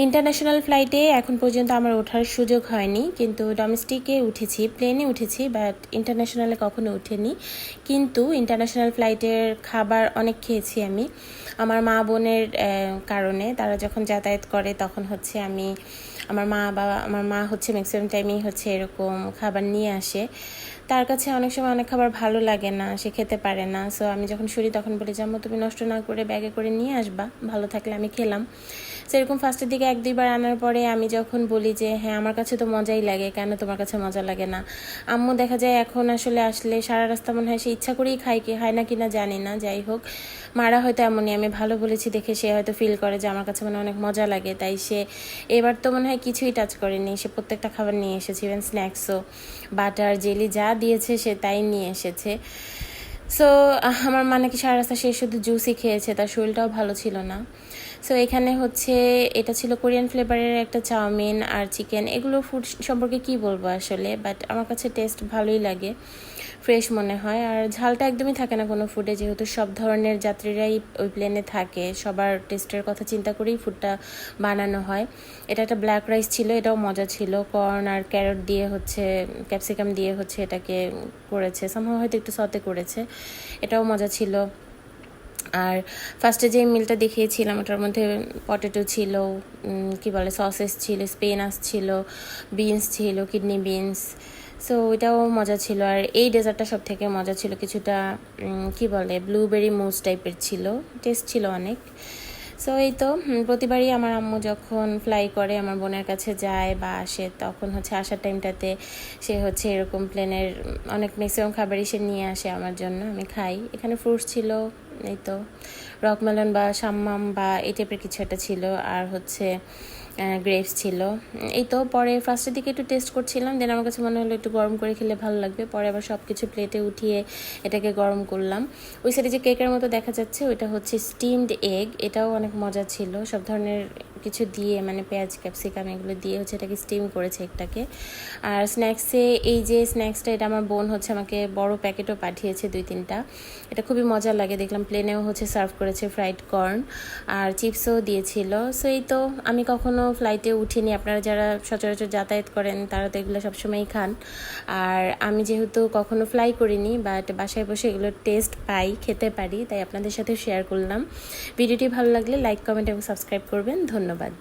International ফ্লাইটে এখন পর্যন্ত আমার ওঠার সুযোগ হয়নি, কিন্তু ডোমেস্টিকে উঠেছি, প্লেনে উঠেছি, বাট ইন্টারন্যাশনালে কখনো উঠিনি। কিন্তু ইন্টারন্যাশনাল ফ্লাইটের খাবার অনেক খেয়েছি আমি আমার মা বোনের কারণে। তারা যখন যাতায়াত করে তখন হচ্ছে আমার মা হচ্ছে ম্যাক্সিমাম টাইমেই হচ্ছে এরকম খাবার নিয়ে আসে। তার কাছে অনেক সময় অনেক খাবার ভালো লাগে না, সে খেতে পারে না। সো আমি যখন শুনি তখন বলি, জাম্মু তুমি নষ্ট না করে ব্যাগে করে নিয়ে আসবা, ভালো থাকলে আমি খেলাম। সেরকম ফার্স্টের দিকে 1-2 বার আনার পরে আমি যখন বলি যে হ্যাঁ আমার কাছে তো মজাই লাগে, কেন তোমার কাছে মজা লাগে না, আম্মু দেখা যায় এখন আসলে সারা রাস্তা মনে হয় সে ইচ্ছা করেই খায় না কিনা জানি না। যাই হোক, মারা হয়তো এমনই, আমি ভালো বলেছি দেখে সে হয়তো ফিল করে যে আমার কাছে মানে অনেক মজা লাগে, তাই সে এবার তো মনে হয় কিছুই টাচ করেনি, সে প্রত্যেকটা খাবার নিয়ে এসেছে, ইভেন স্ন্যাক্সও, বাটার জেলি যা দিয়েছে সে তাই নিয়ে এসেছে। সো আমার মানে কি সারা রাস্তা সে শুধু জুসই খেয়েছে, তার শরীরটাও ভালো ছিল না। সো এখানে হচ্ছে এটা ছিল কোরিয়ান ফ্লেভারের একটা চাউমিন আর চিকেন। এগুলো ফুড সম্পর্কে কি বলবো আসলে, বাট আমার কাছে টেস্ট ভালোই লাগে, ফ্রেশ মনে হয়। আর ঝালটা একদমই থাকে না কোনো ফুডে, যেহেতু সব ধরনের যাত্রীরাই ওই প্লেনে থাকে, সবার টেস্টের কথা চিন্তা করেই ফুডটা বানানো হয়। এটা একটা ব্ল্যাক রাইস ছিল, এটাও মজা ছিল, কর্ন আর ক্যারট দিয়ে হচ্ছে, ক্যাপসিকাম দিয়ে হচ্ছে এটাকে করেছে, সামহাও হয়তো একটু সতে করেছে, এটাও মজা ছিল। আর ফার্স্টে যে মিলটা দেখিয়েছিলাম ওটার মধ্যে পটেটো ছিল, কি বলে সসেস ছিল, স্পিনাচ ছিল, বিনস ছিল, কিডনি বিনস। সো ওইটাও মজা ছিল। আর এই ডেজার্টটা সব থেকে মজা ছিল, কিছুটা কি বলে ব্লুবেরি মুস টাইপের ছিল, টেস্ট ছিল অনেক। সো এই তো প্রতিবারই আমার আম্মু যখন ফ্লাই করে আমার বোনের কাছে যায় বা আসে, তখন হচ্ছে আসার টাইমটাতে সে হচ্ছে এরকম প্লেনের অনেক ম্যাক্সিমাম খাবারই সে নিয়ে আসে আমার জন্য, আমি খাই। এখানে ফ্রুটস ছিল, এই তো রকমেলন বা সাম্মাম বা এই টাইপের কিছু একটা ছিল, আর হচ্ছে গ্রেপস ছিল। এই তো পরে ফার্স্টের দিকে একটু টেস্ট করছিলাম, দেন আমার কাছে মনে হলো একটু গরম করে খেলে ভালো লাগবে, পরে আবার সব কিছু প্লেটে উঠিয়ে এটাকে গরম করলাম। ওই সাইডে যে কেকের মতো দেখা যাচ্ছে ওইটা হচ্ছে স্টিমড এগ, এটাও অনেক মজা ছিল, সব ধরনের কিছু দিয়ে মানে পেঁয়াজ ক্যাপসিকাম এগুলো দিয়ে হচ্ছে এটাকে স্টিম করেছে একটাকে। আর স্ন্যাক্সে এই যে স্ন্যাক্সটা, এটা আমার বোন হচ্ছে আমাকে বড় প্যাকেটও পাঠিয়েছে 2-3টা, এটা খুবই মজা লাগে, দেখলাম প্লেনেও হচ্ছে সার্ভ করেছে ফ্রাইড কর্ন আর চিপসও দিয়েছিল। সো এই তো আমি কখনো ফ্লাইটে উঠিনি, আপনারা যারা সচরাচর যাতায়াত করেন তারা তো এগুলো সবসময়ই খান, আর আমি যেহেতু কখনো ফ্লাই করিনি বাট বাসায় বসে এগুলোর টেস্ট পাই, খেতে পারি, তাই আপনাদের সাথে শেয়ার করলাম। ভিডিওটি ভালো লাগলে লাইক, কমেন্ট এবং সাবস্ক্রাইব করবেন। ধন্যবাদ।